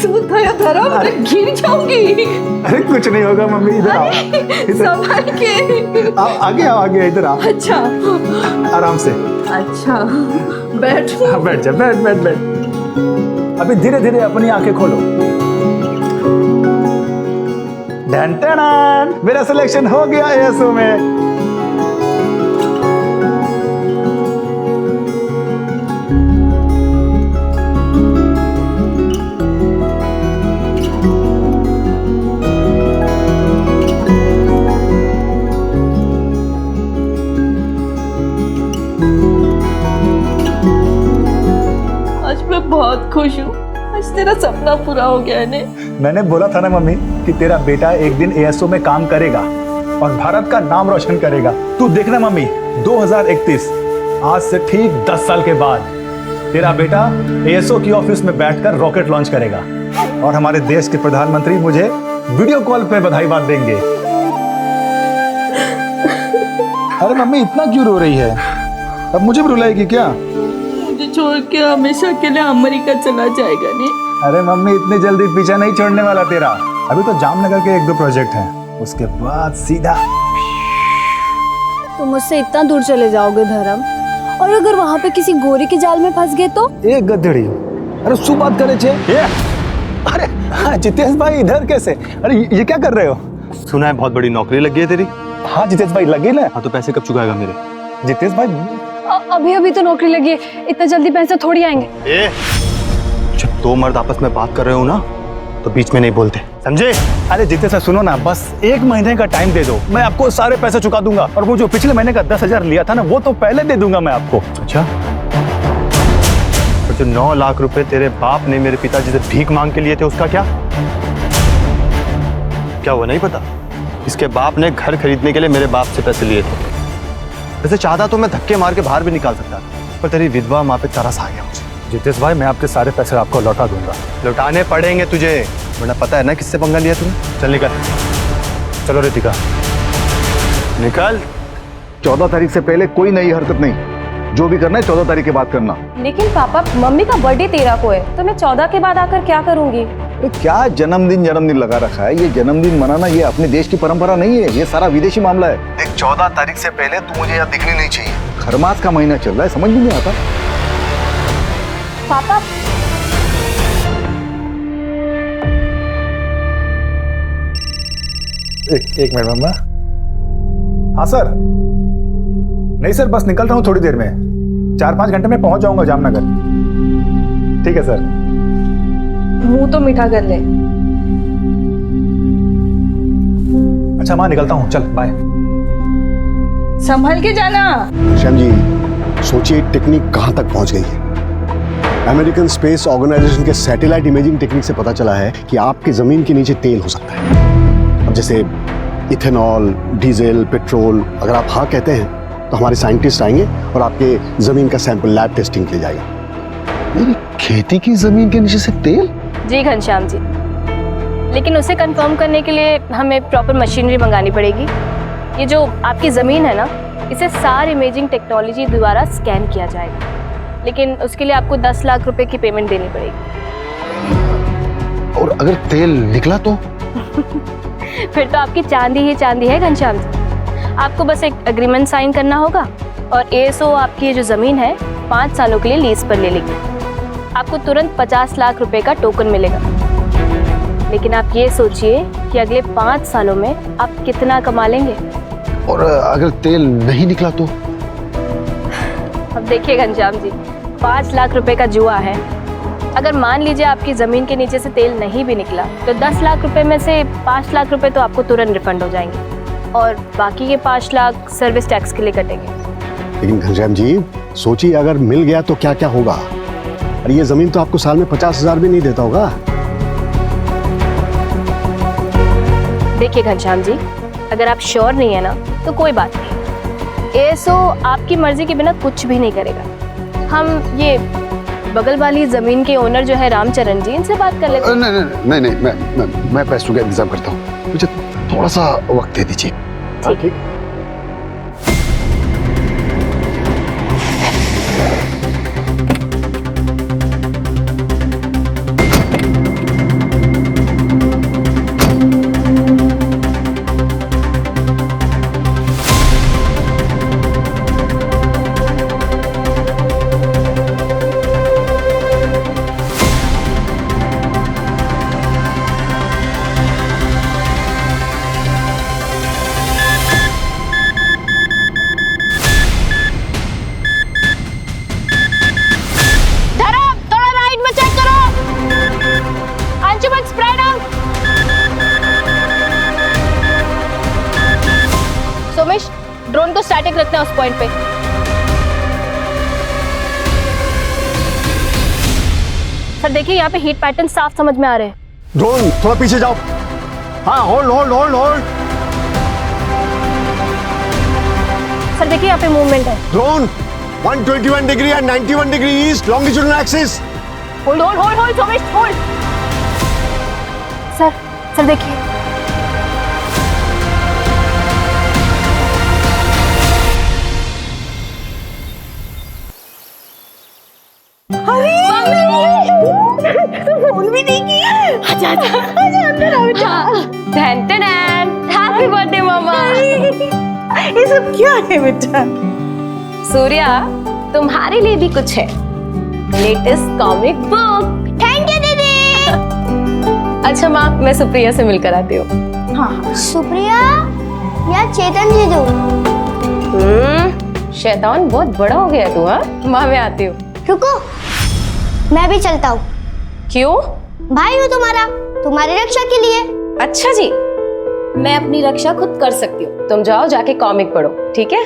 सूद है धर्म, मैं गिर जाऊंगी। अरे कुछ नहीं होगा मम्मी, इधर आओ। संभाल के। आगे आओ, आगे इधर आओ। अच्छा आराम से। अच्छा बैठ। हाँ बैठ जा, बैठ बैठ बैठ। अभी धीरे धीरे अपनी आंखें खोलो। डन टन, मेरा सिलेक्शन हो गया एएसओ में। आज मैं बहुत खुश हूँ, आज तेरा सपना पूरा हो गया है। मैंने बोला था ना मम्मी कि तेरा बेटा एक दिन एएसओ में काम करेगा और भारत का नाम रोशन करेगा। तू देखना मम्मी, 2031 आज से ठीक 10 साल के बाद तेरा बेटा एएसओ की ऑफिस में बैठकर रॉकेट लॉन्च करेगा और हमारे देश के प्रधानमंत्री मुझे वीडियो कॉल पे बधाई बात देंगे। अरे मम्मी इतना क्यों रो रही है? अब मुझे भी रुलाएगी क्या? मुझे छोड़ के हमेशा के लिए अमेरिका चला जाएगा नहीं? अरे मम्मी इतनी जल्दी पीछा नहीं छोड़ने वाला तेरा। अभी तो जामनगर के 1-2 प्रोजेक्ट हैं, उसके बाद सीधा। तुम मुझसे इतना दूर चले जाओगे धर्म, और अगर वहाँ पे किसी गोरी के जाल में फंस गए तो? एक गधड़ी। अरे सु बात करे छे। अरे हाँ जितेश भाई इधर कैसे? अरे ये क्या कर रहे हो? सुना है बहुत बड़ी नौकरी लगी है तेरी। हाँ जितेश भाई लगी ना। हाँ तो पैसे कब चुकाएगा मेरे? जितेश भाई अभी अभी तो नौकरी लगी है, इतना जल्दी पैसे थोड़ी आएंगे। जब दो मर्द आपस में बात कर रहे हो ना तो बीच में नहीं बोलते, समझे? अरे जितेश भाई सुनो ना, बस 1 महीने का टाइम दे दो, मैं आपको सारे पैसे चुका दूंगा। और वो जो पिछले महीने का 10,000 लिया था ना, वो तो पहले दे दूंगा मैं आपको। अच्छा, तो जो 9 लाख रुपए तेरे बाप ने मेरे पिताजी से भीख मांग के लिए थे उसका क्या हुआ नहीं पता? इसके बाप ने घर खरीदने के लिए मेरे बाप से पैसे लिए थे। वैसे चाहता तो मैं धक्के मार के बाहर भी निकाल सकता, पर तेरी विधवा माँ पे तरस आ गया मुझे। जितेश भाई मैं आपके सारे पैसे आपको लौटा दूंगा। लौटाने पड़ेंगे तुझे, वरना पता है ना किससे पंगा लिया तूने। चल निकल। चलो रितिका निकल। 14 तारीख से पहले कोई नई हरकत नहीं, जो भी करना है 14 तारीख के बाद करना। लेकिन पापा मम्मी का बर्थडे 13 को है, तो मैं 14 के बाद आकर क्या करूंगी? तो क्या जन्मदिन लगा रखा है? ये जन्मदिन मनाना ये अपने देश की परंपरा नहीं है, ये सारा विदेशी मामला है। देख 14 तारीख से पहले तू मुझे यहाँ दिखनी नहीं चाहिए। खरमास का महीना चल रहा है, समझ में नहीं आता। पापा एक मिनट मम्मा। हाँ सर। नहीं सर, बस निकल रहा हूँ थोड़ी देर में, 4-5 घंटे में पहुंच जाऊंगा जामनगर। ठीक है सर। मुंह तो मीठा कर ले। अच्छा माँ निकलता हूँ, चल बाय। संभल के जाना। श्याम जी सोचिए टेक्निक कहां तक पहुंच गई है। अमेरिकन स्पेस ऑर्गेनाइजेशन के सैटेलाइट इमेजिंग टेक्निक से पता चला है कि आपकी जमीन के नीचे तेल हो सकता है। अब जैसे इथेनॉल, डीजल, पेट्रोल। अगर आप हाँ कहते हैं तो हमारे साइंटिस्ट आएंगे और आपके जमीन का सैंपल लैब टेस्टिंग के लिए जाएगा। मेरी खेती की जमीन के नीचे से तेल? जी घनश्याम जी, लेकिन उसे कंफर्म करने के लिए हमें प्रॉपर मशीनरी मंगानी पड़ेगी। ये जो आपकी ज़मीन है ना, इसे सार इमेजिंग टेक्नोलॉजी द्वारा स्कैन किया जाएगा, लेकिन उसके लिए आपको 10 लाख रुपए की पेमेंट देनी पड़ेगी। और अगर तेल निकला तो? फिर तो आपकी चांदी ही चांदी है घनश्याम जी। आपको बस एक एग्रीमेंट साइन करना होगा और एएसओ आपकी ये जो ज़मीन है 5 सालों के लिए लीज पर ले लेगी। आपको तुरंत 50 लाख रुपए का टोकन मिलेगा। लेकिन आप ये सोचिए कि अगले 5 सालों में आप कितना कमा लेंगे। और अगर तेल नहीं निकला तो? अब देखिए घनश्याम जी, 5 लाख रुपए का जुआ है। अगर मान लीजिए आपकी ज़मीन के नीचे से तेल नहीं भी निकला तो 10 लाख रुपए में से 5 लाख रुपए तो आपको तुरंत रिफंड हो जाएंगे और बाकी के 5 लाख सर्विस टैक्स के लिए कटेंगे। लेकिन घनश्याम जी सोचिए अगर मिल गया तो क्या क्या होगा? अरे ये जमीन तो आपको साल में 50,000 भी नहीं देता होगा। देखिए घनश्याम जी, अगर आप श्योर नहीं है ना तो कोई बात नहीं। एएसओ आपकी मर्जी के बिना कुछ भी नहीं करेगा। हम ये बगल वाली जमीन के ओनर जो है रामचरण जी, इनसे बात कर लेते हैं। नहीं, मैं पैसों का इंतजाम करता हूँ, मुझे थोड़ा सा वक्त दे दीजिए। ठीक। ड्रोन को स्टैटिक रखना है उस पॉइंट पे। सर देखिए यहाँ पे हीट पैटर्न साफ समझ में आ रहे हैं। ड्रोन थोड़ा पीछे जाओ। हाँ, hold hold hold hold. Sir देखिए यहाँ पे मूवमेंट है। Drone 121 degree and 91 degree east longitudinal axis. Hold hold hold hold Somesh hold. Sir देखिए। फोन भी नहीं किया। आजा आजा आजा अंदर आओ बेटा। धन धन हैप्पी बर्थडे मामा। ये सब क्या है बेटा? सूर्या तुम्हारे लिए भी कुछ है, latest comic book. Thank you दीदी। अच्छा माँ, मैं सुप्रिया से मिलकर आती हूँ। हाँ सुप्रिया या चेतन जीजू? शैतान बहुत बड़ा हो गया तू। हाँ माँ, मैं आती हूँ। रुको, मैं भी चलता हूँ। क्यों? भाई हूँ तुम्हारा, तुम्हारी रक्षा के लिए। अच्छा जी, मैं अपनी रक्षा खुद कर सकती हूँ। तुम जाओ जाके कॉमिक पढ़ो, ठीक है?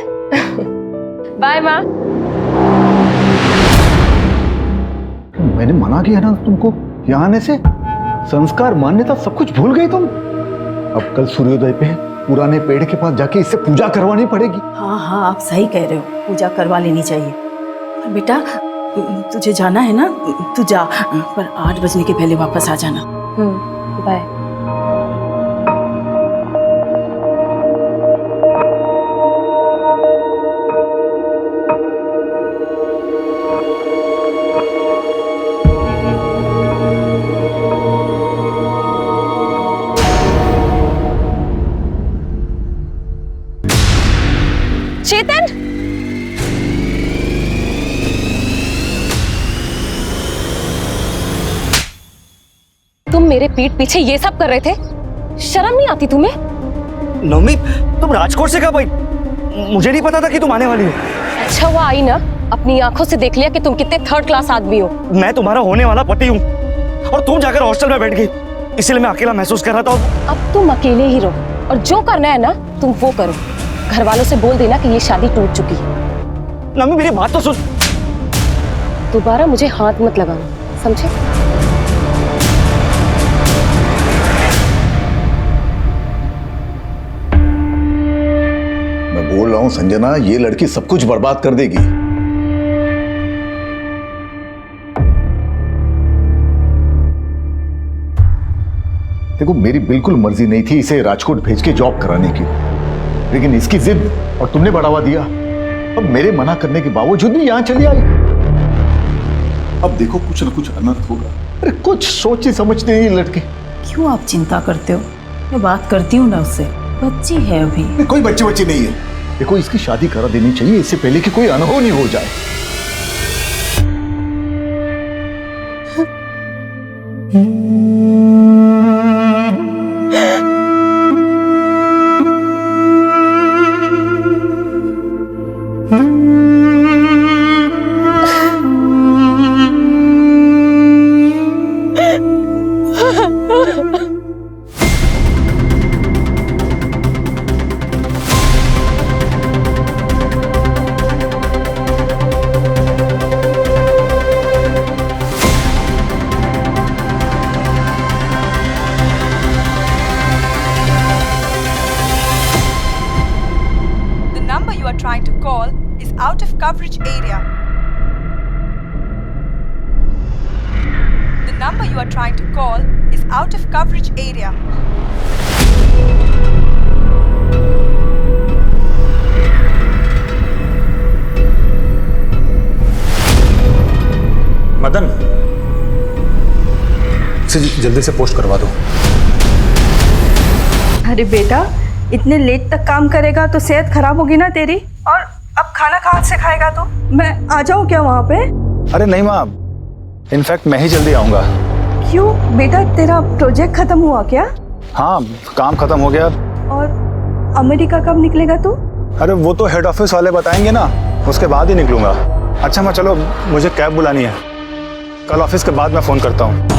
बाय माँ। मैंने मना किया ना तुमको यहाँ आने से। संस्कार मान्यता सब कुछ भूल गई तुम। अब कल सूर्योदय पे पुराने पेड़ के पास जाके इससे पूजा करवानी पड़ेगी। हाँ हाँ, आप सही कह रहे हो, पूजा करवा लेनी चाहिए। पर बेटा तुझे जाना है ना, तू जा, पर 8 बजने के पहले वापस आ जाना। बाय। चेतन, तुम मेरे पीठ पीछे ये सब कर रहे थे? शर्म नहीं आती तुम्हें? नवमी, तुम राजकोट से कब आई? मुझे नहीं पता था कि तुम आने वाली हो। अच्छा हुआ आई ना, अपनी आंखों से देख लिया कि तुम कितने थर्ड क्लास आदमी हो। मैं तुम्हारा होने वाला पति हूँ और तुम जाकर हॉस्टल में बैठ गई, इसलिए मैं अकेला महसूस कर रहा था। अब तुम अकेले ही रहो और जो करना है ना तुम वो करो। घर वालों से बोल देना कि ये शादी टूट चुकी है। नवमी मेरी बात तो सुन। दोबारा मुझे हाथ मत लगाना, समझे? मैं बोल रहा हूँ संजना, ये लड़की सब कुछ बर्बाद कर देगी। देखो, मेरी बिल्कुल मर्जी नहीं थी इसे राजकोट भेज के जॉब कराने की, लेकिन इसकी जिद और तुमने बढ़ावा दिया। अब मेरे मना करने के बावजूद भी यहां चली आई। अब देखो कुछ न कुछ अनर्थ होगा। अरे कुछ सोची समझती नहीं लड़की। क्यों आप चिंता करते हो? मैं बात करती हूँ ना उससे, बच्ची है अभी। कोई बच्ची नहीं है। देखो, इसकी शादी करा देनी चाहिए इससे पहले कि कोई अनहोनी हो जाए। You are trying to call is out of coverage area. The number you are trying to call is out of coverage area. Madan, इसे जल्दी से पोस्ट करवा दो। अरे बेटा, इतने लेट तक काम करेगा तो सेहत खराब होगी ना तेरी। और अब खाना कहाँ से खाएगा तू? मैं आ जाऊँ क्या वहाँ पे? अरे नहीं माँ, इनफैक्ट मैं ही जल्दी आऊँगा। क्यों बेटा, तेरा प्रोजेक्ट खत्म हुआ क्या? हाँ, काम खत्म हो गया। और अमेरिका कब निकलेगा तू? अरे वो तो हेड ऑफिस वाले बताएंगे ना, उसके बाद ही निकलूंगा। अच्छा माँ, चलो मुझे कैब बुलानी है, कल ऑफिस के बाद मैं फ़ोन करता हूँ।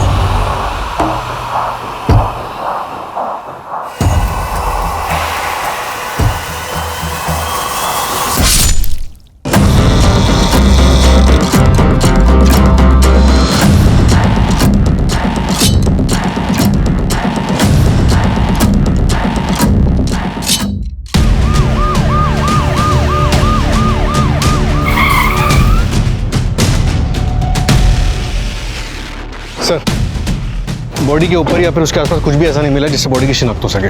बॉडी के ऊपर या फिर उसके आसपास कुछ भी ऐसा नहीं मिला जिससे बॉडी की शिनाख्त हो सके,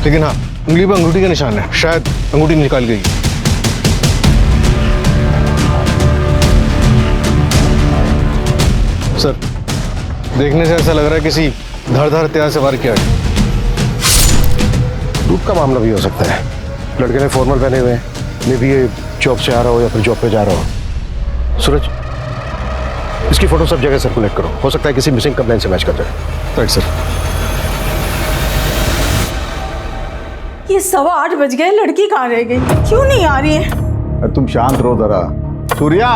लेकिन हाँ उंगली पर अंगूठी का निशान है, शायद अंगूठी निकाल गई। सर देखने से ऐसा लग रहा है किसी धारदार हथियार से वार किया है। लूट का मामला भी हो सकता है। लड़के ने फॉर्मल पहने हुए हैं, मे भी ये जॉब से आ रहा हो या फिर जॉब पे जा रहा हो। सूरज, इसकी फोटो सब जगह सर्कुलेट करो, हो सकता है किसी मिसिंग कंप्लेन से मैच कर जाए। Right sir. ये 8:15 बज गए, लड़की कहाँ रह गई? क्यों नहीं आ रही है? अरे तुम शांत रहो जरा। सूर्या,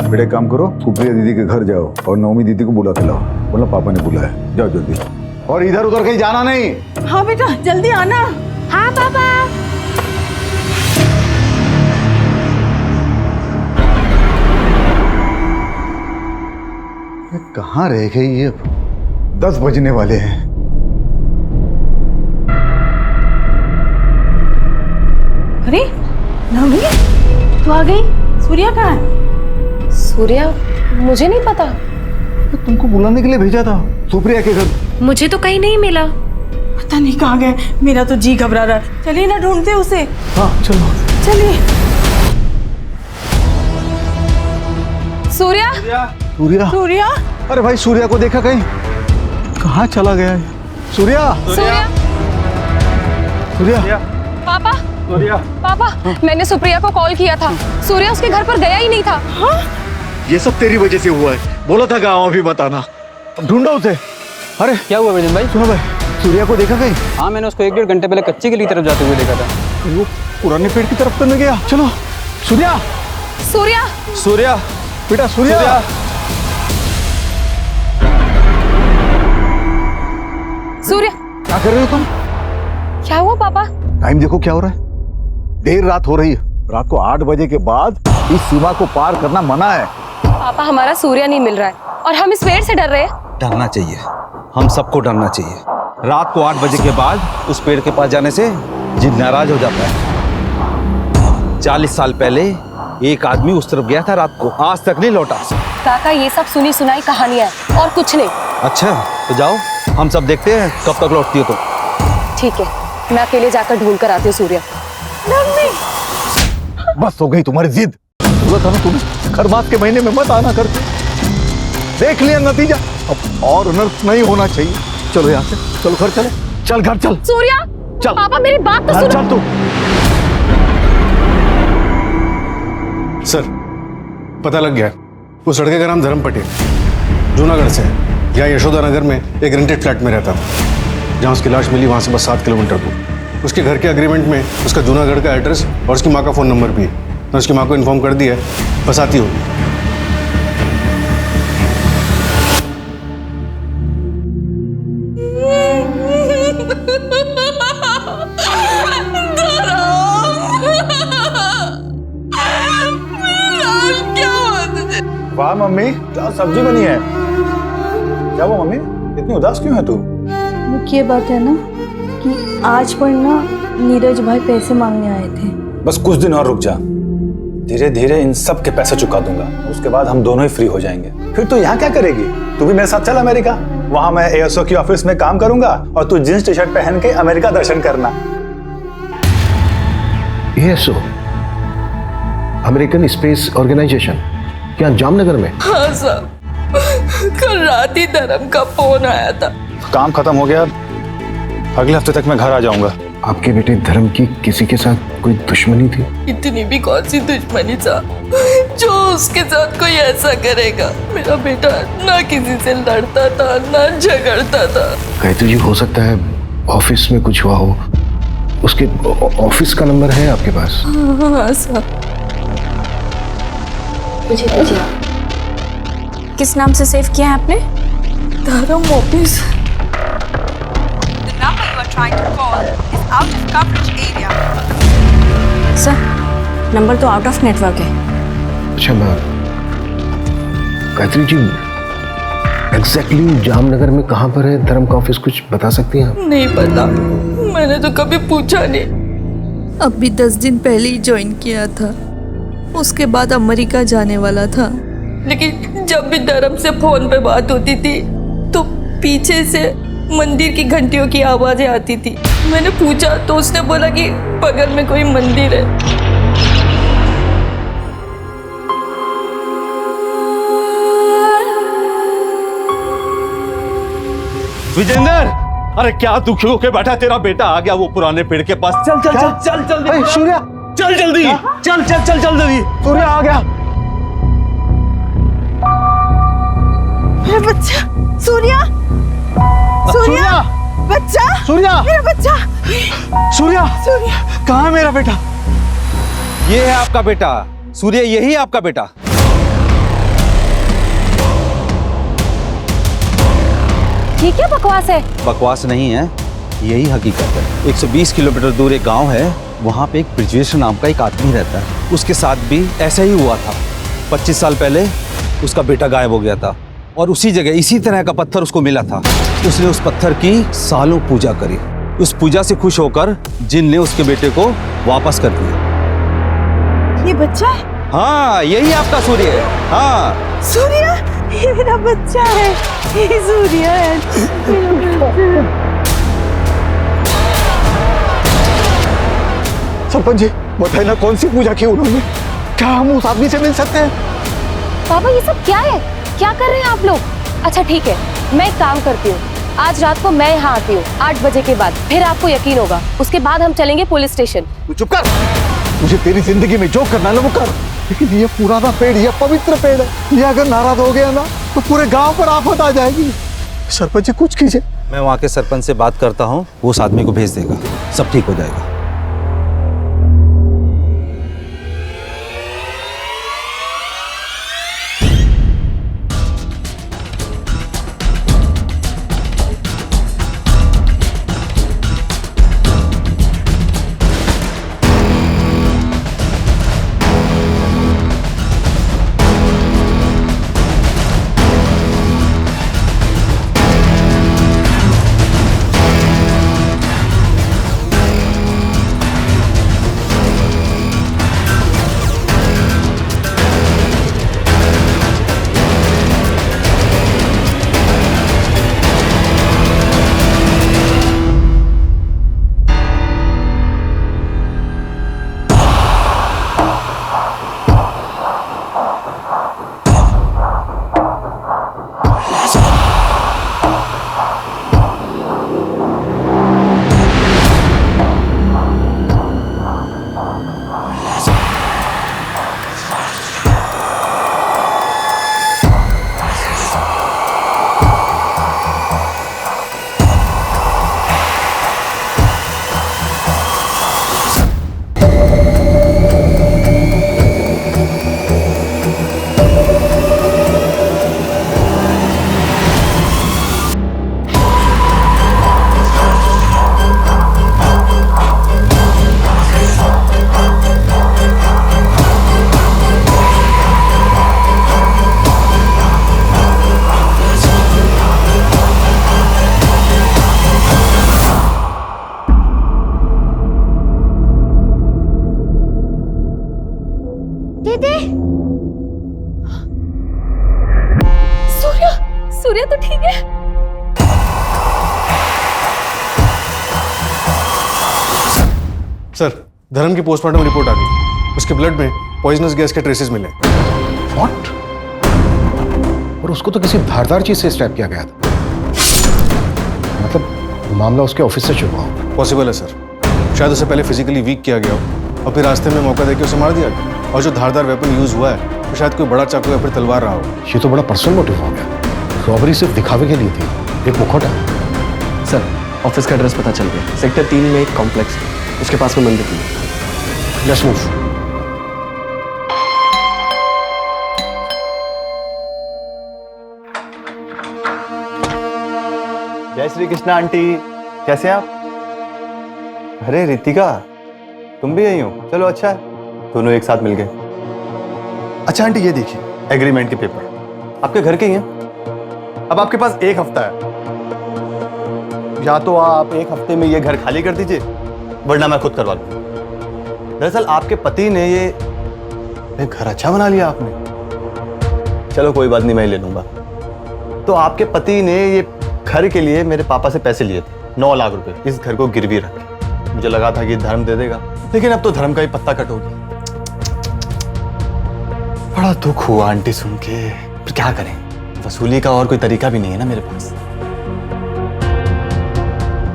बेटे काम करो, सुप्रिया दीदी के घर जाओ और नवमी दीदी को बुला के लाओ, बोला पापा ने बुलाया। जाओ जल्दी, और इधर उधर कहीं जाना नहीं। हाँ बेटा जल्दी आना। हाँ पापा। कहाँ रह गई ये? 10 बजने वाले हैं। अरे नवमी, तू आ गई? सूर्या कहाँ है? सूर्या, मुझे नहीं पता। तो तुमको बुलाने के लिए भेजा था सुप्रिया के घर। मुझे तो कहीं नहीं मिला। पता नहीं कहाँ गए, मेरा तो जी घबरा रहा है। चलिए ना ढूंढते उसे। हाँ चलो चलिए। सूर्या, सूर्या, सूर्या, अरे भाई सूर्या को देखा कहीं? कहाँ चला गया है सूर्या? सूर्या, सूर्या, पापा, सूर्या, पापा, मैंने सुप्रिया को कॉल किया था, सूर्या उसके घर पर गया ही नहीं था। ये सब तेरी वजह से हुआ है। बोला था गाँव अभी बताना। ढूंढो उसे। अरे क्या हुआ विजन भाई? सुनो भाई, सूर्या को देखा कहीं? हाँ, मैंने उसको 1-1.5 घंटे पहले कच्ची गली की तरफ जाते हुए देखा था। वो पुराने पेड़ की तरफ तो नहीं गया? चलो सूर्या, सूर्या, सूर्या, बेटा सूर्या, सूर्या, क्या कर रहे हो तुम? क्या हुआ पापा? टाइम देखो क्या हो रहा है। देर रात हो रही है। रात को 8 बजे के बाद इस सीमा को पार करना मना है। पापा, हमारा सूर्या नहीं मिल रहा है और हम इस पेड़ से डर रहे हैं। डरना चाहिए, हम सबको डरना चाहिए। रात को 8 बजे के बाद उस पेड़ के पास जाने से जिद नाराज हो जाता है। 40 साल पहले एक आदमी उस तरफ गया था रात को, आज तक नहीं लौटा। काका, ये सब सुनी सुनाई कहानियां हैं और कुछ नहीं। अच्छा तो जाओ, हम सब देखते हैं कब तक लौटती हो तुम। ठीक है, मैं अकेले जाकर ढूंढ कर आती हूँ सूर्या। बस हो गई तुम्हारी जिद। बोला था ना तुम्हें, हर बात के महीने में मत आना करते। देख लिया नतीजा, अब और अनर्थ नहीं होना चाहिए। चलो यहाँ से, चलो घर चलो। चल घर चल। सूर्या, चल। पापा मेरी बात तो घर सुनो। चल तू। सर पता लग गया, उस लड़के का नाम धर्म पटेल, जूनागढ़ से है। यहाँ यशोदा नगर में एक रेंटेड फ्लैट में रहता था। जहाँ उसकी लाश मिली वहाँ से बस 7 किलोमीटर दूर। उसके घर के एग्रीमेंट में उसका जूनागढ़ का एड्रेस और उसकी माँ का फ़ोन नंबर भी है। मैं उसकी माँ को इन्फॉर्म कर दिया है, बस आती होगी। वाह मम्मी, क्या सब्जी बनी है? क्या वो मम्मी, इतनी उदास क्यों है तू? मुख्य बात है ना कि आज पर ना नीरज भाई पैसे मांगने आए थे। बस कुछ दिन और रुक जा, धीरे धीरे इन सब के पैसे चुका दूंगा। उसके बाद हम दोनों ही फ्री हो जाएंगे। फिर तू यहाँ क्या करेगी? तू भी मेरे साथ चल अमेरिका। वहां मैं एएसओ की ऑफिस में काम करूंगा और तू जींस टी शर्ट पहन के अमेरिका दर्शन करना। एएसओ, अमेरिकन स्पेस ऑर्गेनाइजेशन, क्या जामनगर में? हाँ साहब, कल रात ही धर्म का फोन आया था। काम खत्म हो गया, अगले हफ्ते तक मैं घर आ जाऊंगा। आपके बेटे धर्म की किसी के साथ कोई दुश्मनी थी? इतनी भी कौन सी दुश्मनी था जो उसके साथ कोई ऐसा करेगा। मेरा बेटा ना किसी से लड़ता था ना झगड़ता था। गायत्री जी, हो सकता है ऑफिस में कुछ हुआ हो। उसके ऑफिस का नंबर है आपके पास? हाँ साहब। किस नाम से सेव किया है आपने? धर्म office. The number you are trying to call is out of coverage area. Sir, number तो आउट ऑफ नेटवर्क है। अच्छा मैम, गायत्री जी एग्जैक्टली जामनगर में कहाँ पर है धर्म का ऑफिस, कुछ बता सकती हैं आप? नहीं पता, मैंने तो कभी पूछा नहीं। अभी 10 दिन पहले ही ज्वाइन किया था, उसके बाद अमेरिका जाने वाला था। लेकिन जब भी धर्म से फोन पे बात होती थी तो पीछे से मंदिर की घंटियों की आवाजें आती थी। मैंने पूछा तो उसने बोला कि बगल में कोई मंदिर है। विजेंद्र, अरे क्या दुखी होके बैठा, तेरा बेटा आ गया वो पुराने पेड़ के पास। चल चल चल चल जल्दी। सूर्या, चल जल्दी, चल चल चल चल जल्दी। सूर्या आ गया। मेरा बच्चा सूर्या, सूर्या, बच्चा, सूर्या, मेरा बच्चा, सूर्या, सूर्या। कहाँ है मेरा बेटा? ये है आपका बेटा सूर्य, यही आपका बेटा। ये क्या बकवास है? बकवास नहीं है, यही हकीकत है। 120 किलोमीटर दूर एक गांव है, वहां पे एक ब्रिजेश नाम का एक आदमी रहता है। उसके साथ भी ऐसा ही हुआ था। 25 साल पहले उसका बेटा गायब हो गया था और उसी जगह इसी तरह का पत्थर उसको मिला था। उसने उस पत्थर की सालों पूजा करी। उस पूजा से खुश होकर जिन ने उसके बेटे को वापस कर दिया। ये बच्चा है? हाँ, यही आपका सूर्य है। हाँ सूर्या, ये मेरा बच्चा है, ये सूर्या है, मेरा बच्चा। सरपंच जी बताइए ना, कौन सी पूजा की उन्होंने? क्या हम उस आदमी से मिल सकते हैं? बाबा ये सब क्या है? क्या कर रहे हैं आप लोग? अच्छा ठीक है, मैं एक काम करती हूँ, आज रात को मैं यहाँ आती हूँ 8 बजे के बाद, फिर आपको यकीन होगा। उसके बाद हम चलेंगे पुलिस स्टेशन। तू चुप कर। मुझे तेरी जिंदगी में जो करना है वो कर, लेकिन ये पुराना पेड़, ये पवित्र पेड़ है, ये अगर नाराज हो गया ना तो पूरे गांव पर आफत आ जाएगी। सरपंच जी कुछ कीजिए। मैं वहाँ के सरपंच से बात करता हूँ, वो उस आदमी को भेज देगा, सब ठीक हो जाएगा। सूर्य तो ठीक है। सर, धर्म की पोस्टमार्टम रिपोर्ट आ गई। उसके ब्लड में पॉइजनस गैस के ट्रेसेस मिले। व्हाट? और उसको तो किसी धारदार चीज से स्टैब किया गया था। मतलब मामला उसके ऑफिस से शुरू हुआ। पॉसिबल है सर, शायद उसे पहले फिजिकली वीक किया गया हो और फिर रास्ते में मौका देकर उसे मार दिया गया। और जो धारदार वेपन यूज हुआ है तो शायद कोई बड़ा चाकू या फिर तलवार रहा हो। ये तो बड़ा पर्सनल मोटिव हो गया। रॉबरी सिर्फ दिखावे के लिए थी, एक मुखौटा। सर, ऑफिस का एड्रेस पता चल गया। सेक्टर 3 में एक कॉम्प्लेक्स है, उसके पास में मंदिर थी। Let's move. जय श्री कृष्णा आंटी, कैसे हैं आप? अरे रितिका, तुम भी यही हो? चलो अच्छा है, दोनों एक साथ मिल गए। अच्छा आंटी ये देखिए, एग्रीमेंट के पेपर आपके घर के ही हैं। अब आपके पास 1 हफ्ता है, या तो आप 1 हफ्ते में ये घर खाली कर दीजिए, वरना मैं खुद करवा लूंगा। दरअसल आपके पति ने ये घर अच्छा बना लिया आपने। चलो कोई बात नहीं, मैं ले लूंगा। तो आपके पति ने ये घर के लिए मेरे पापा से पैसे लिए थे, 9 लाख रुपए, इस घर को गिरवी रख के। मुझे लगा था कि धर्म दे देगा, लेकिन अब तो धर्म का ही पत्ता कट हो गया। बड़ा दुख हुआ आंटी सुन के, पर क्या करें, वसूली का और कोई तरीका भी नहीं है ना मेरे पास।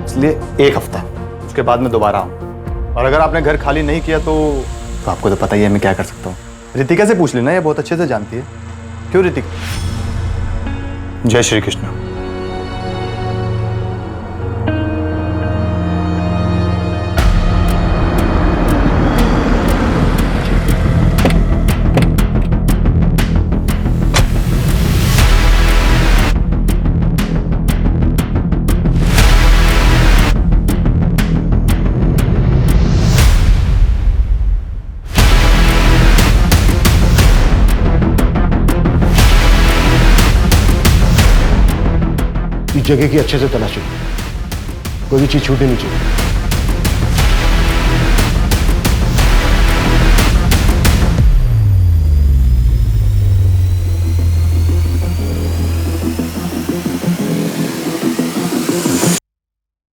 इसलिए 1 हफ्ता, उसके बाद मैं दोबारा आऊँ। और अगर आपने घर खाली नहीं किया तो आपको तो पता ही है मैं क्या कर सकता हूँ। रितिका से पूछ लेना, ये बहुत अच्छे से जानती है। क्यों रितिका? जय श्री कृष्ण। इस जगह की अच्छे से तलाशी, कोई भी चीज छूटनी नहीं चाहिए।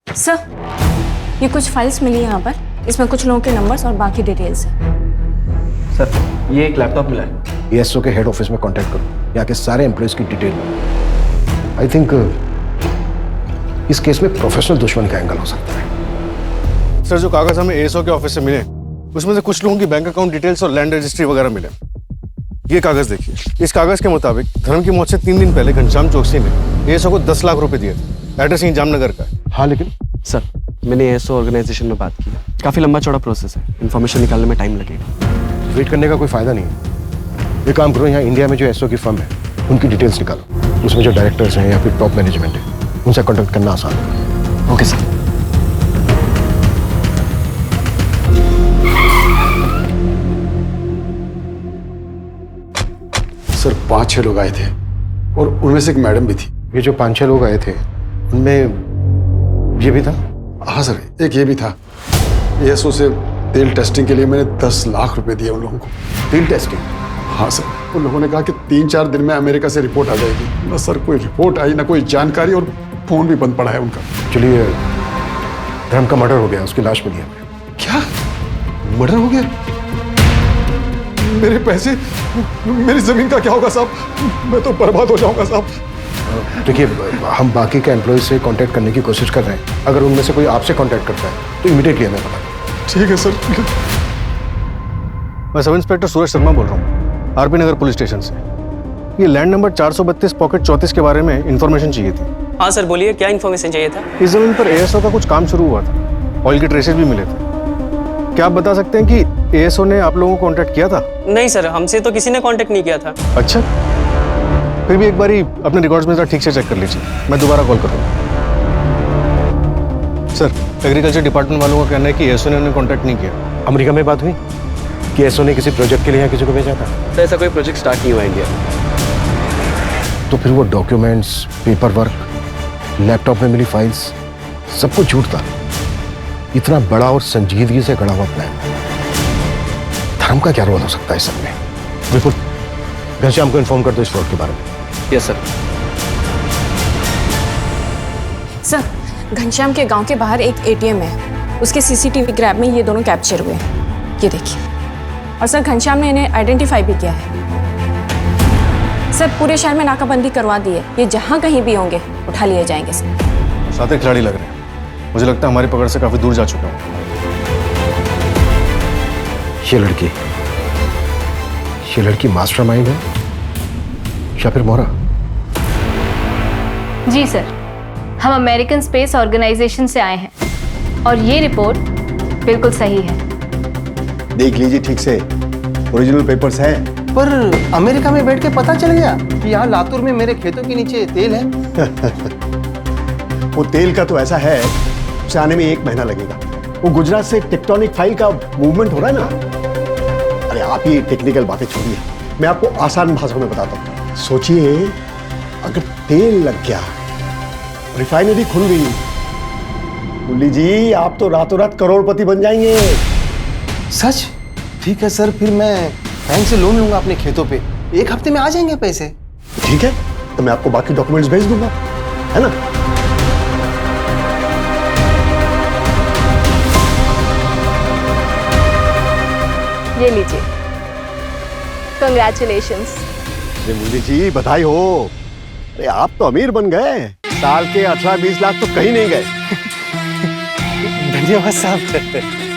सर, ये कुछ फाइल्स मिली यहाँ पर, इसमें कुछ लोगों के नंबर्स और बाकी डिटेल्स हैं। सर, ये एक लैपटॉप मिला है। एएसओ के हेड ऑफिस में कांटेक्ट करो, यहाँ के सारे एम्प्लॉयज की डिटेल। आई थिंक इस केस में प्रोफेशनल दुश्मन का एंगल हो सकता है। सर, जो कागज हमें एएसओ के ऑफिस से मिले, उसमें से कुछ लोगों की बैंक अकाउंट डिटेल्स और लैंड रजिस्ट्री वगैरह मिले। ये कागज देखिए, इस कागज के मुताबिक धर्म की मौत से 3 दिन पहले घनश्याम चौकसी ने एएसओ को 10 लाख रुपए दिए थे। एड्रेस यहीं जामनगर का है। हाँ, लेकिन सर, मैंने एएसओ ऑर्गेनाइजेशन में बात की, काफी लंबा चौड़ा प्रोसेस है, इन्फॉर्मेशन निकालने में टाइम लगेगा। वेट करने का कोई फायदा नहीं है। ये काम करो, यहाँ इंडिया में जो एएसओ की फर्म है उनकी डिटेल्स निकालो, उसमें जो डायरेक्टर्स हैं या फिर टॉप मैनेजमेंट है उनसे कॉन्टेक्ट करना आसान है। Okay sir. सर, 5-6 लोग आए थे और उनमें से एक मैडम भी थी। ये जो 5-6 लोग आए थे उनमें ये भी था? हाँ सर, एक ये भी था। एएसओ से तेल टेस्टिंग के लिए मैंने 10 लाख रुपए दिए उन लोगों को। तेल टेस्टिंग? हाँ सर, उन लोगों ने कहा कि 3-4 दिन में अमेरिका से रिपोर्ट आ जाएगी। ना सर कोई रिपोर्ट आई, ना कोई जानकारी, और फोन भी बंद पड़ा है उनका। चलिए, धर्म का मर्डर हो गया, उसकी लाश मिली हमें। क्या मर्डर हो गया? मेरे पैसे, मेरी जमीन का क्या होगा साहब? मैं तो बर्बाद हो जाऊंगा साहब। देखिए, हम बाकी के एम्प्लॉय से कांटेक्ट करने की कोशिश कर रहे हैं। अगर उनमें से कोई आपसे कांटेक्ट करता है तो इमीडिएटली हमें बता। ठीक है सर। मैं सब इंस्पेक्टर सूरज शर्मा बोल रहा हूँ, आरपी नगर पुलिस स्टेशन से। ये लैंड नंबर 432 पॉकेट 34 के बारे में इंफॉर्मेशन चाहिए थी। हाँ सर, बोलिए, क्या इन्फॉर्मेशन चाहिए था? इस जमीन पर एएसओ का कुछ काम शुरू हुआ था, ऑयल के ट्रेसेस भी मिले थे। क्या आप बता सकते हैं कि एएसओ ने आप लोगों को कांटेक्ट किया था? नहीं सर, हमसे तो किसी ने कांटेक्ट नहीं किया था। अच्छा, फिर भी एक बारी अपने रिकॉर्ड्स में ठीक से चेक कर लीजिए, मैं दोबारा कॉल करूँगा। सर, एग्रीकल्चर डिपार्टमेंट वालों का कहना है कि एएसओ ने उन्हें कांटेक्ट नहीं किया। अमेरिका में बात हुई कि एएसओ ने किसी प्रोजेक्ट के लिए यहाँ किसी को भेजा था? तो ऐसा कोई प्रोजेक्ट स्टार्ट नहीं हुआ इंडिया में। तो फिर वो डॉक्यूमेंट्स, पेपर वर्क, लैपटॉप में मिली फाइल्स, सब कुछ झूठ था। इतना बड़ा और संजीदगी से गढ़ा हुआ प्लान, धर्म का क्या रोल हो सकता है इस सब में? बिल्कुल, घनश्याम को इन्फॉर्म कर दो इस फ्रॉड के बारे में। Yes sir. सर, घनश्याम के गांव के बाहर एक एटीएम है, उसके सीसीटीवी ग्रैब में ये दोनों कैप्चर हुए हैं, ये देखिए। और सर, घनश्याम ने इन्हें आइडेंटिफाई भी किया है। सर, पूरे शहर में नाकाबंदी करवा दी है, ये जहां कहीं भी होंगे उठा लिए जाएंगे सर। साथ ही खिलाड़ी लग रहे हैं, मुझे लगता है हमारी पकड़ से काफी दूर जा चुका हूँ। ये लड़की मास्टरमाइंड है या फिर मोहरा? जी सर, हम अमेरिकन स्पेस ऑर्गेनाइजेशन से आए हैं और ये रिपोर्ट बिल्कुल सही है। देख लीजिए ठीक से, ओरिजिनल पेपर्स हैं। पर अमेरिका में बैठ के पता चल गया कि यहाँ लातूर में मेरे खेतों के नीचे तेल है। वो तेल का तो ऐसा है, उसे आने में 1 महीना लगेगा। वो गुजरात से टेक्टोनिक फाइल का मूवमेंट हो रहा है ना। अरे आप ये टेक्निकल बातें छोड़िए, मैं आपको आसान भाषा में बताता हूँ। सोचिए, अगर तेल लग गया, रिफाइनरी खुल गई, मुरली जी आप तो रातों रात करोड़पति बन जाएंगे। सच? ठीक है सर, फिर मैं बैंक से लोन लूंगा अपने खेतों पे, 1 हफ्ते में आ जाएंगे पैसे। ठीक है, तो मैं आपको बाकी डॉक्यूमेंट्स भेज दूंगा, है ना? ये लीजिए, कंग्रेचुलेशंस। अरे मुन्नी जी बधाई हो। अरे आप तो अमीर बन गए, साल के 18-20 लाख तो कहीं नहीं गए। धन्यवाद साहब।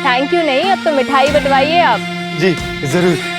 थैंक यू नहीं, अब तो मिठाई बंटवाइए आप। जी जरूर।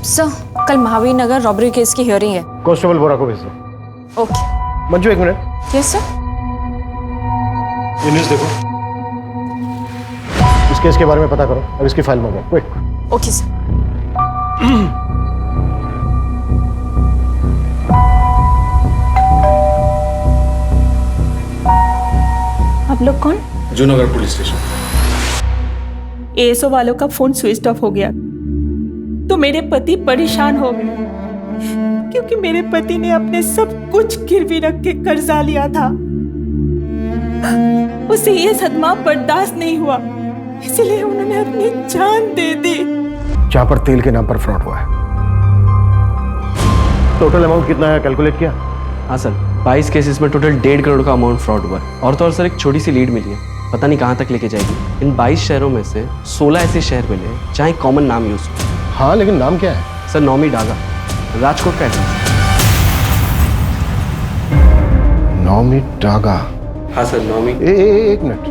सर, कल महावीर नगर रॉबरी केस की हियरिंग है। कांस्टेबल बोरा को भेज दो। ओके। मंजू एक मिनट। Yes sir. ये न्यूज़ देखो, इस केस के बारे में पता करो और इसकी फाइल मंगाओ, क्विक। Okay sir. आप लोग कौन? Junagadh police station. एएसओ वालों का फोन स्विच ऑफ हो गया तो मेरे पति परेशान हो गए, क्योंकि मेरे पति ने अपने सब कुछ गिरवी रख के कर्जा लिया था। उसे ये सदमा बर्दाश्त नहीं हुआ, इसलिए उन्होंने अपनी जान दे दी। जहां पर तेल के नाम पर फ्रॉड हुआ है, टोटल अमाउंट कितना है कैलकुलेट किया? हाँ सर, 22 केसेस में टोटल 1.5 करोड़ का अमाउंट फ्रॉड हुआ है। और तो और सर, एक छोटी सी लीड मिली है, पता नहीं कहाँ तक लेके जाएगी। इन 22 शहरों में से 16 ऐसे शहर मिले जहाँ एक कॉमन नाम यूज हो। हाँ, लेकिन नाम क्या है? सर, नौमी डागा, राजकोट का एड्रेस। नौमी डागा? हाँ सर, नौमी। एक मिनट,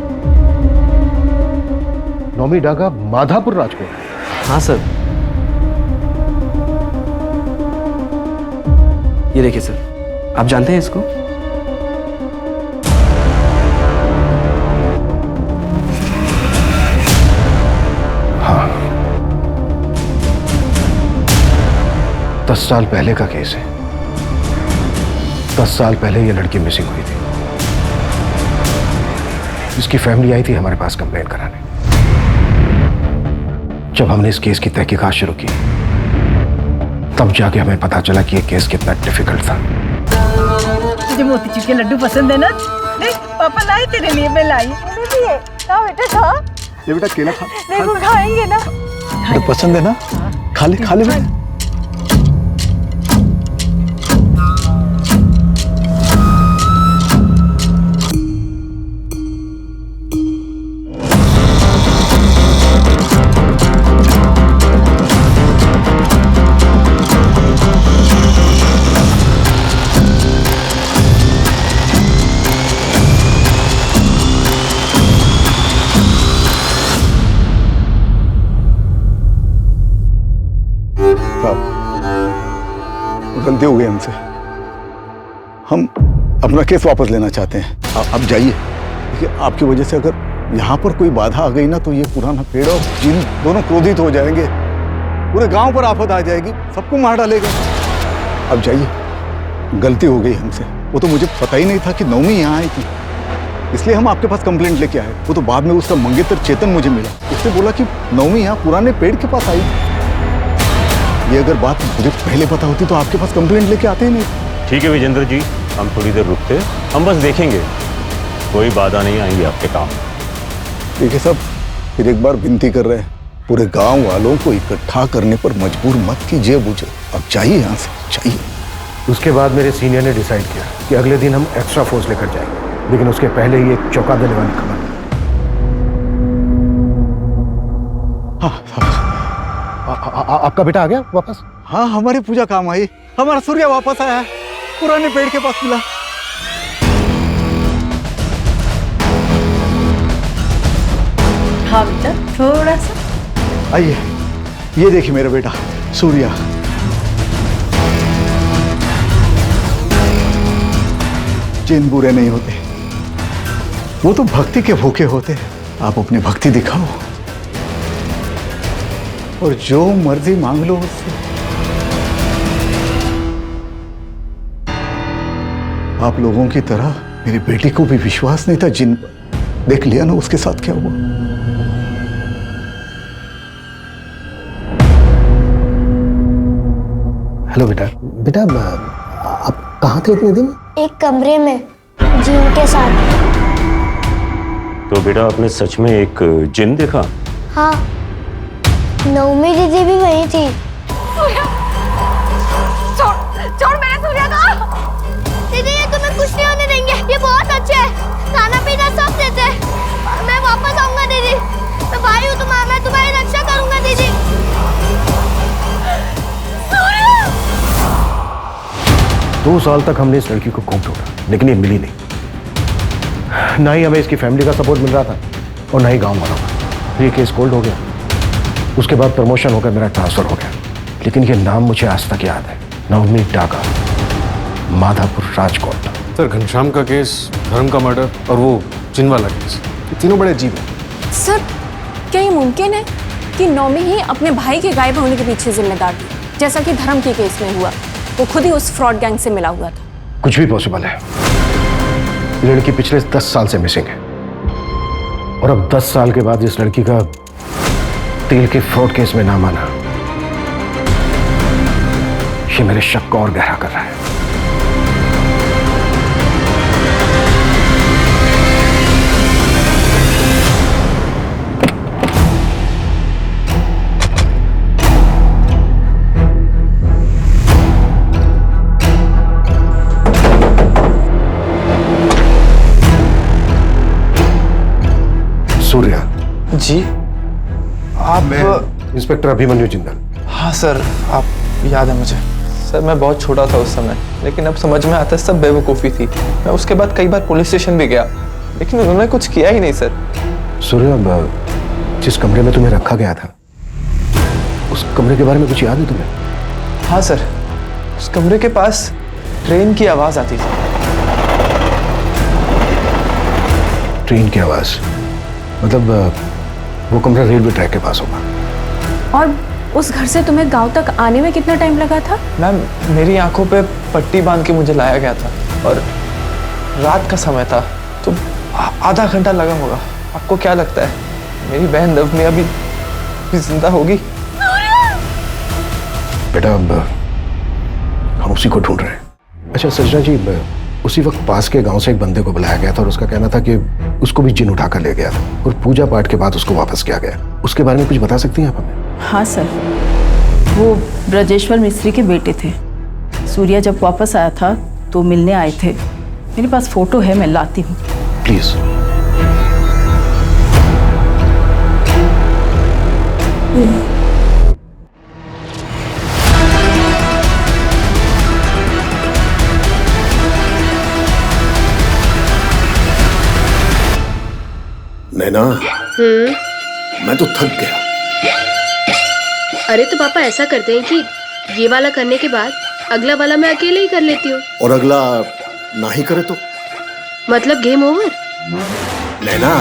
नौमी डागा माधापुर राजकोट? हाँ सर। ये देखिए सर, आप जानते हैं इसको? हाँ, 10 साल पहले का केस है। 10 साल पहले ये लड़की मिसिंग हुई थी। इसकी फैमिली आई थी हमारे पास कंप्लेंट कराने। जब हमने इस केस की तहकीकात शुरू की, तब जाके हमें पता चला कि ये केस कितना डिफिकल्ट था। तुझे मोतीचूर के लड्डू पसंद है ना? देख, पापा लाए तेरे लिए, मैं लाई। भी है। खा बेटा, खा। ये बेटा केला खा। देखो, खाएंगे ना? तो पसंद है ना? खा ले, खा ले बेटा। गलती हो गई हमसे, हम अपना केस वापस लेना चाहते हैं। अब जाइए। देखिए, आपकी वजह से अगर यहाँ पर कोई बाधा आ गई ना, तो ये पुराना पेड़ और जिन दोनों क्रोधित हो जाएंगे, पूरे गांव पर आफत आ जाएगी, सबको मार डालेगा। अब जाइए, गलती हो गई हमसे। वो तो मुझे पता ही नहीं था कि नौमी यहाँ आई थी, इसलिए हम आपके पास कंप्लेंट लेके आए। वो तो बाद में उसका मंगेतर चेतन मुझे मिला, उसने बोला कि नौमी यहाँ पुराने पेड़ के पास आई थी। ये अगर बात मुझे पहले पता होती तो आपके पास कंप्लेंट लेके आते ही नहीं। ठीक है विजेंद्र जी, हम थोड़ी देर रुकते, हम बस देखेंगे, कोई बाधा नहीं आएंगी आपके काम। ठीक है साहब, फिर एक बार विनती कर रहे हैं, पूरे गांव वालों को इकट्ठा करने पर मजबूर मत कीजिए मुझे। अब चाहिए यहाँ से, चाहिए। उसके बाद मेरे सीनियर ने डिसाइड किया कि अगले दिन हम एक्स्ट्रा फोर्स लेकर जाएंगे, लेकिन उसके पहले ही एक चौंका देने वाली खबर। आपका बेटा आ गया वापस? हाँ, हमारी पूजा काम आई, हमारा सूर्य वापस आया, पुराने पेड़ के पास मिला। हाँ बेटा, थोड़ा सा। आइए, ये देखिए मेरा बेटा सूर्या। जिन बुरे नहीं होते, वो तो भक्ति के भूखे होते हैं। आप अपनी भक्ति दिखाओ और जो मर्जी मांग लो उससे। आप लोगों की तरह मेरी बेटी को भी विश्वास नहीं था जिन पर। देख लिया ना उसके साथ क्या हुआ। हेलो बेटा। बेटा आप कहाँ थे इतने दिन? एक कमरे में जिन के साथ। तो बेटा आपने सच में एक जिन देखा? हाँ, नवमी दीदी भी वही थी। छोड़ मेरे सूर्या को। दीदी ये तुम्हें कुछ नहीं होने देंगे, ये बहुत अच्छे हैं, खाना पीना सब देते हैं। मैं वापस आऊंगा दीदी, मैं भाई हूँ तुम्हारा, मैं तुम्हारी रक्षा करूंगा दीदी। 2 साल तक हमने इस लड़की को खूब ढूंढा, लेकिन ये मिली नहीं। ना ही हमें इसकी फैमिली का सपोर्ट मिल रहा था और ना ही गांव वालों का। ये केस कोल्ड हो गया, उसके बाद प्रमोशन होकर मेरा ट्रांसफर हो गया। लेकिन ये नाम मुझे आज तक याद है, नवमी डागा, माधापुर, राजकोट। सर, घनश्याम का केस, धर्म का मर्डर और वो जिन वाला केस, ये तीनों बड़े अजीब हैं। सर, क्या ये मुमकिन है कि नौमी ही अपने भाई के गायब होने के पीछे जिम्मेदार थी, जैसा कि धर्म के केस में हुआ? वो खुद ही उस फ्रॉड गैंग से मिला हुआ था। कुछ भी पॉसिबल है। लड़की पिछले 10 साल से मिसिंग है और अब 10 साल के बाद इस लड़की का तेल के फ्रॉड केस में नाम आना, ये मेरे शक को और गहरा कर रहा है। सूर्या जी, आप? इंस्पेक्टर अभिमन्यु जिंदल। हाँ सर, आप याद है मुझे। सर, मैं बहुत छोटा था उस समय, लेकिन अब समझ में आता है सब बेवकूफ़ी थी। मैं उसके बाद कई बार पुलिस स्टेशन भी गया, लेकिन उन्होंने कुछ किया ही नहीं सर। सूर्या, जिस कमरे में तुम्हें रखा गया था, उस कमरे के बारे में कुछ याद है तुम्हें? हाँ सर, उस कमरे के पास ट्रेन की आवाज़ आती थी। ट्रेन की आवाज़? मतलब वो कमरा रेलवे ट्रैक के पास होगा। और उस घर से तुम्हें गांव तक आने में कितना टाइम लगा था? मैम, मेरी आंखों पे पट्टी बांध के मुझे लाया गया था और रात का समय था, तो आधा घंटा लगा होगा। आपको क्या लगता है मेरी बहन नवमी अभी जिंदा होगी? बेटा, अब हम उसी को ढूंढ रहे हैं। अच्छा सजना जी, उसी वक्त पास के गांव से एक बंदे को बुलाया गया था और उसका कहना था कि उसको भी जिन उठाकर ले गया था और पूजा पाठ के बाद उसको वापस किया गया। उसके बारे में कुछ बता सकती हैं आप हमें? हाँ सर, वो ब्रजेश्वर मिस्त्री के बेटे थे। सूर्या जब वापस आया था तो मिलने आए थे। मेरे पास फोटो है, मैं लाती हूँ। प्लीज। नैना, मैं तो थक गया। अरे तो पापा ऐसा करते हैं कि ये वाला करने के बाद अगला वाला मैं अकेले ही कर लेती हूँ। और अगला ना ही करे तो? मतलब गेम ओवर? नैना,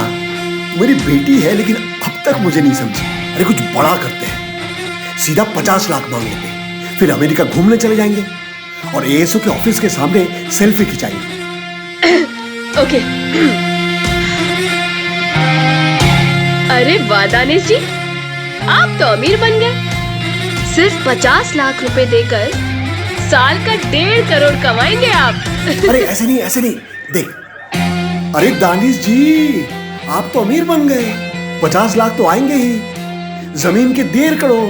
मेरी बेटी है लेकिन अब तक मुझे नहीं समझी। अरे कुछ बड़ा करते हैं, सीधा 50 लाख मांग लेते हैं, फिर अमेरिका घूमने चले जाएंगे और एएसओ के ऑफिस के सामने सेल्फी खिंचाएंगे। ओके। अरे वाह दानिश जी, आप तो अमीर बन गए। सिर्फ 50 लाख रुपए देकर साल का 1.5 करोड़ कमाएंगे आप। अरे ऐसे नहीं, ऐसे नहीं, देख। अरे दानिश जी, आप तो अमीर बन गए, 50 लाख तो आएंगे ही, जमीन के 1.5 करोड़,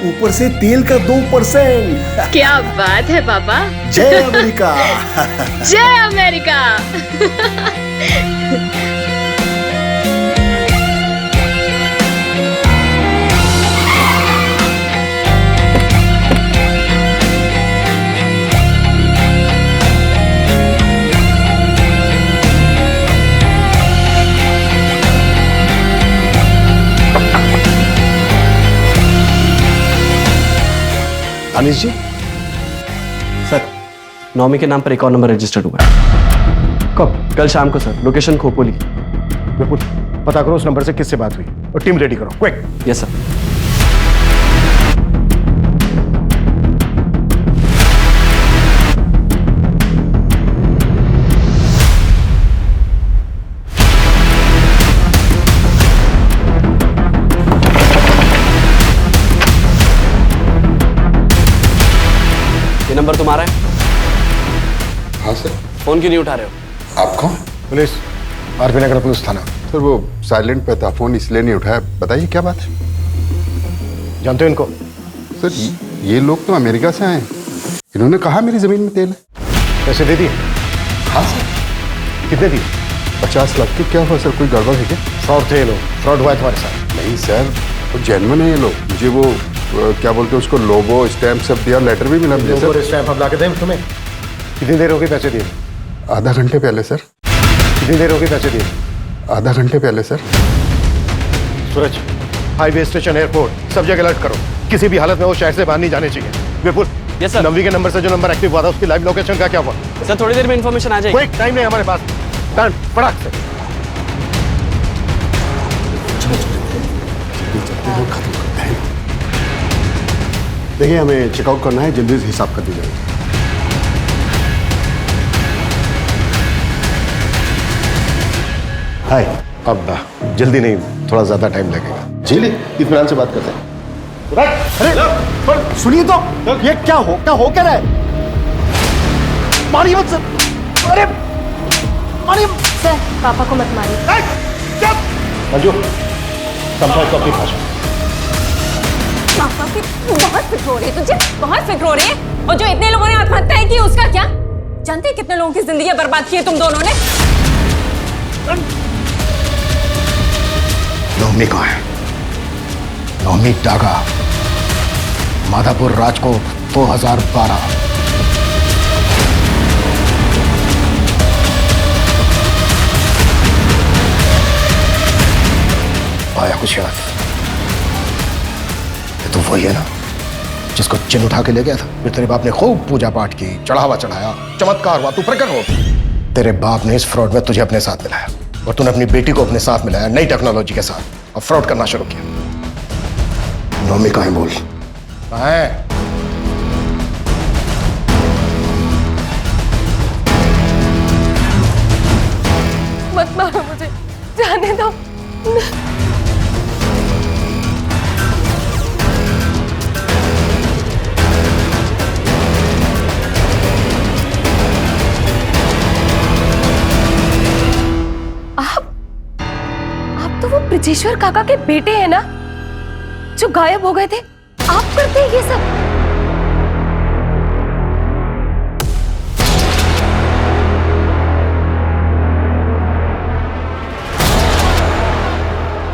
ऊपर से तेल का 2%। क्या बात है पापा। जय अमेरिका। जय अमेरिका। दानिश जी? सर नौमी के नाम पर एक और नंबर रजिस्टर्ड हुआ है। कब? कल शाम को सर, लोकेशन खोपोली। विपुल, पता करो उस नंबर से किससे बात हुई और टीम रेडी करो, क्विक। Yes sir. ये नंबर तुम्हारा है? हाँ सर। फोन क्यों नहीं उठा रहे हो? आप कौन? पुलिस, आरपी नगर पुलिस थाना। सर वो साइलेंट पे था, फोन इसलिए नहीं उठाया। बताइए क्या बात है? जानते हो इनको? सर ये लोग तो अमेरिका से आए हैं। इन्होंने कहा मेरी जमीन में तेल है। पैसे दे दिए? हाँ सर। कितने दिए? 50 लाख की। क्या हुआ सर, कोई गड़बड़ है क्या? फ्रॉड थे ये लोग, फ्रॉड हुआ है तुम्हारे साथ। नहीं सर, वो जेन्युइन है ये लोग। मुझे वो क्या बोलते हैं उसको, लोगो स्टैम्प सब दिया, लेटर भी मिला मुझे सर। स्टैम्प हम ला के दें तुम्हें? कितनी देर हो गई पैसे दिए? आधा घंटे पहले सर। कितनी देर हो गई पैसे दिए? आधा घंटे पहले सर। सूरज, हाईवे स्टेशन, एयरपोर्ट, सब जगह अलर्ट करो। किसी भी हालत में वो शहर से बाहर नहीं जाने चाहिए। विपुल, यस सर। नवी के नंबर से जो नंबर एक्टिव हुआ था उसकी लाइव लोकेशन का क्या हुआ? सर थोड़ी देर में इंफॉर्मेशन आ जाएगी। कोई टाइम नहीं हमारे पास। डन, फटाक से। देखिए हमें चेकआउट करना है, जल्दी से हिसाब कर दीजिए। हाय। अब जल्दी नहीं, थोड़ा ज्यादा टाइम लगेगा। चलिए इत्मीनान से बात करते हैं। अरे सुनिए तो, ये क्या हो क्या रहा है? मारिए मत सर। अरे मारिए सर, पापा को मत मारिए। मंजू, समझाओ तो अपनी भाषा। पापा की बहुत फिक्र हो रही है तुझे, बहुत फिक्र हो रही है। और जो इतने लोगों ने आत्महत्या की उसका क्या? जानते हैं कितने लोगों की जिंदगी बर्बाद की है तुम दोनों ने? नौमी कहाँ है? नौमी डागा, माधापुर, राजकोट, 2012। आया कुछ याद? ये तो वही है ना जिसको चिन्ह उठा के ले गया था। फिर तेरे बाप ने खूब पूजा पाठ की, चढ़ावा चढ़ाया, चमत्कार हुआ, तू प्रकट हो। तेरे बाप ने इस फ्रॉड में तुझे अपने साथ मिलाया और तूने अपनी बेटी को अपने साथ मिलाया नई टेक्नोलॉजी के साथ और फ्रॉड करना शुरू किया। नौमी कहाँ है? बोल कहाँ है? मत मारो मुझे, जाने दो। आप तो वो ब्रजेश्वर काका के बेटे हैं ना, जो गायब हो गए थे? आप करते हैं ये सब?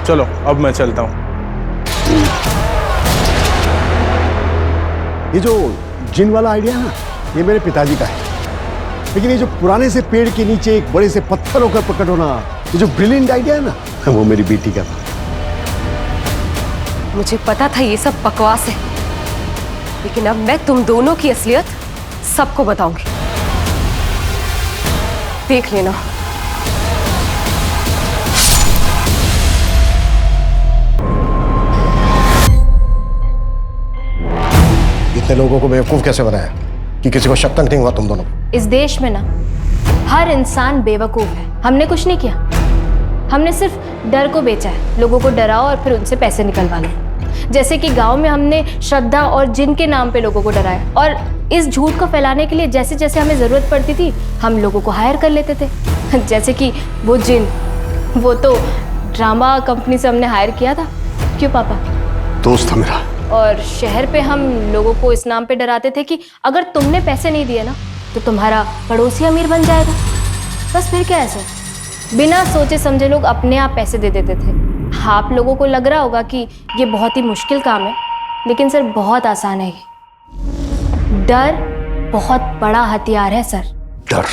चलो अब मैं चलता हूँ। ये जो जिन वाला आइडिया है ना, ये मेरे पिताजी का है। लेकिन ये जो पुराने से पेड़ के नीचे एक बड़े से पत्थर होकर प्रकट होना, ये जो ब्रिलियंट आइडिया है ना, वो मेरी बेटी का था। मुझे पता था ये सब बकवास है, लेकिन अब मैं तुम दोनों की असलियत सबको बताऊंगी। देख लेना। इतने लोगों को बेवकूफ कैसे बनाया कि किसी को शक तक नहीं हुआ तुम दोनों? इस देश में ना हर इंसान बेवकूफ है। हमने कुछ नहीं किया, हमने सिर्फ डर को बेचा है। लोगों को डराओ और फिर उनसे पैसे निकलवा लो। जैसे कि गांव में हमने श्रद्धा और जिन के नाम पे लोगों को डराया, और इस झूठ को फैलाने के लिए जैसे जैसे हमें ज़रूरत पड़ती थी हम लोगों को हायर कर लेते थे। जैसे कि वो जिन, वो तो ड्रामा कंपनी से हमने हायर किया था। क्यों पापा? दोस्त था मेरा। और शहर पे हम लोगों को इस नाम पे डराते थे कि अगर तुमने पैसे नहीं दिए ना तो तुम्हारा पड़ोसी अमीर बन जाएगा। बस फिर क्या है सर, बिना सोचे समझे लोग अपने आप पैसे दे देते थे। आप लोगों को लग रहा होगा कि ये बहुत ही मुश्किल काम है, लेकिन सर बहुत आसान है ये। डर बहुत बड़ा हथियार है सर। डर?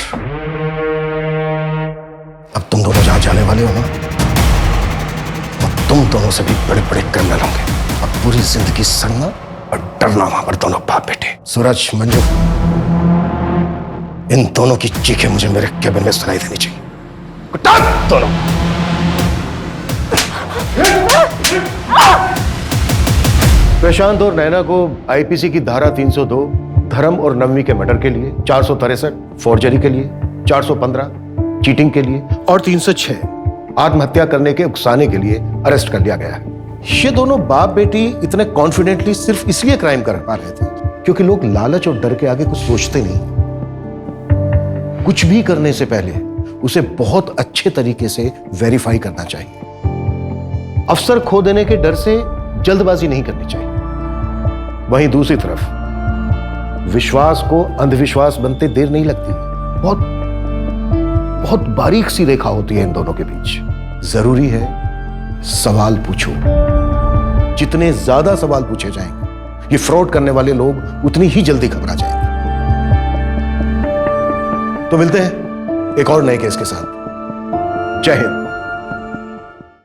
अब तुम दोनों जहां जाने वाले हो ना, अब तुम दोनों से भी बड़े बड़े क्रिमिनल होंगे। अब पूरी जिंदगी सड़ना और डरना वहां पर दोनों बाप बेटे। सूरज, मंजू, इन दोनों की चीखें मुझे मेरे केबिन में सुनाई देनी चाहिए। कुटान दोनों। प्रशांत और नैना को आईपीसी की धारा 302 धर्म और नवमी के मर्डर के लिए, 463 फोर्जरी के लिए, 415 चीटिंग के लिए और 306 आत्महत्या करने के उकसाने के लिए अरेस्ट कर लिया गया है। ये दोनों बाप बेटी इतने कॉन्फिडेंटली सिर्फ इसलिए क्राइम कर पा रहे थे क्योंकि लोग लालच और डर के आगे कुछ सोचते नहीं। कुछ भी करने से पहले उसे बहुत अच्छे तरीके से वेरीफाई करना चाहिए। अफसर खो देने के डर से जल्दबाजी नहीं करनी चाहिए। वहीं दूसरी तरफ विश्वास को अंधविश्वास बनते देर नहीं लगती। बहुत बारीक सी रेखा होती है इन दोनों के बीच। जरूरी है सवाल पूछो। जितने ज्यादा सवाल पूछे जाएंगे ये फ्रॉड करने वाले लोग उतनी ही जल्दी घबरा जाएंगे। तो मिलते हैं एक और नए केस के साथ। जय हिंद।